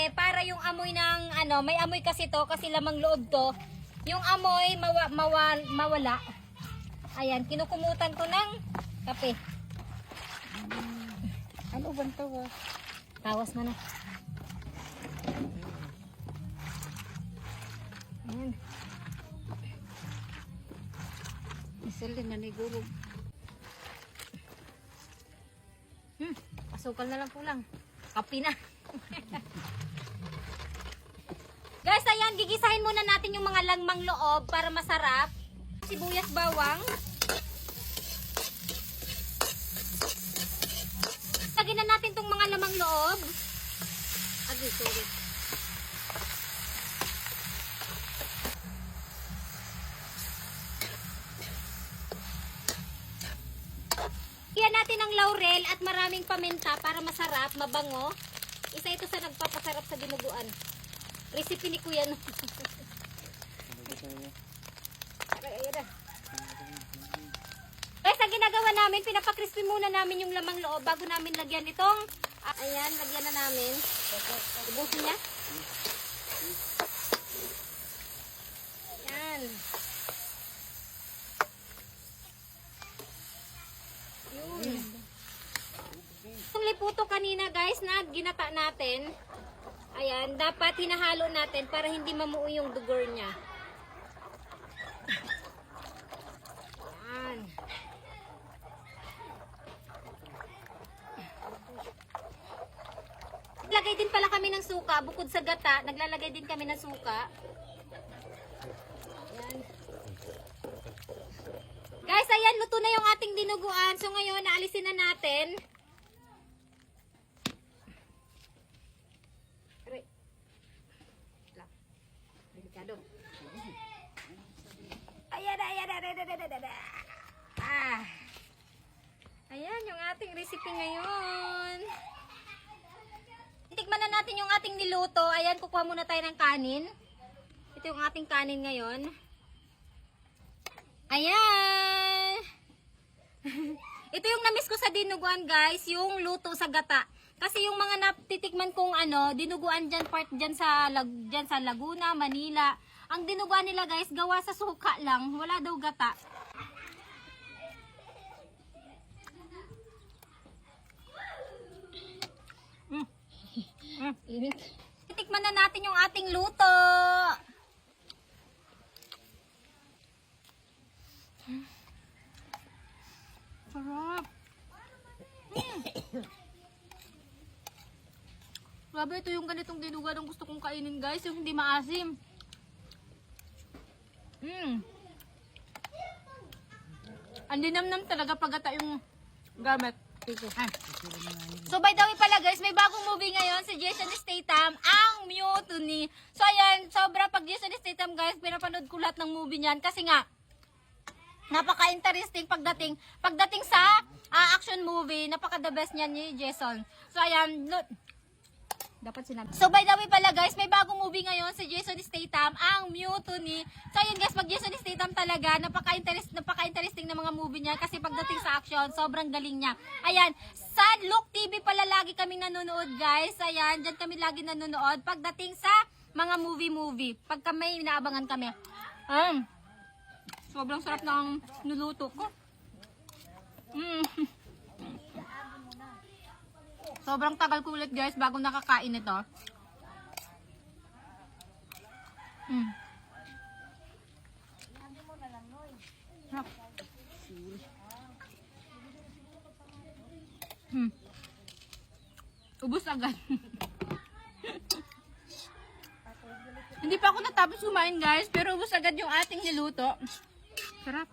kasi para yung amoy ng ano, may amoy kasi to kasi lamang loob to. Yung amoy mawala. Ayan, kinukumutan ko ng kape. Ano ba ito ba? Tawas mo na. Ayan. Isalin na ni Guru. Asukal na lang po lang. Kape na. Guys, ayan, gigisahin muna natin yung mga langmang loob para masarap. Sibuyas, bawang. Lagyan na natin tong mga lamang loob. Sorry. Lagyan natin ng laurel at maraming paminta para masarap, mabango. Isa ito sa nagpapasarap sa dinuguan. Recipe ni Kuya. Guys, ang ginagawa namin, pinapakrispy muna namin yung lamang loob bago namin lagyan itong, ayan, lagyan na namin. Ubusin niya. Ayan. Yun. Yung liputo kanina guys na ginata natin, ayan, dapat hinahalo natin para hindi mamuo yung dugor niya. Ayan. Naglagay din pala kami ng suka, bukod sa gata, naglalagay din kami ng suka. Ayan. Guys, ayan, luto na yung ating dinuguan. So ngayon, naalisin na natin. Aray. Delikado. Ayan, ayan, ayan, ayan, ayan. Ayan, yung ating recipe ngayon. Tikman na natin yung ating niluto. Ayan, kukuha muna tayo ng kanin. Ito yung ating kanin ngayon. Ayan. Ito yung namiss ko sa dinuguan guys, yung luto sa gata. Kasi yung mga natitikman kong ano, dinuguan dyan, part dyan sa Laguna, Manila. Ang dinuguan nila guys, gawa sa suka lang. Wala daw gata. Init. Titikman na natin yung ating luto. Sarap. Grabe, ito yung ganitong dinuguan ang gusto kong kainin guys, yung hindi maasim. Ang dinamnam talaga pagata yung gamit. So by the way pala guys, may bagong movie ngayon si Jason Statham, ang Mutiny. So ayan, sobra pag Jason Statham guys, pinapanood ko lahat ng movie niyan kasi nga napaka-interesting pagdating sa action movie, napaka the best niyan ni Jason. So ayan, dapat sinabi. So by the way pala guys, may bagong movie ngayon si Jason Statham, ang Mutiny. So ayun guys, pag Jason Statham talaga, napaka-interesting na mga movie niya kasi pagdating sa action, sobrang galing niya. Ayan, sa Look TV pala lagi kaming nanonood guys. Ayan, dyan kami lagi nanonood pagdating sa mga movie. Pag kami, inaabangan kami. Sobrang sarap ng nuluto ko. Sobrang tagal ko ulit guys bago nakakain ito. Ubus agad. Hindi pa ako natapos kumain guys, pero ubus agad yung ating niluto. Sarap.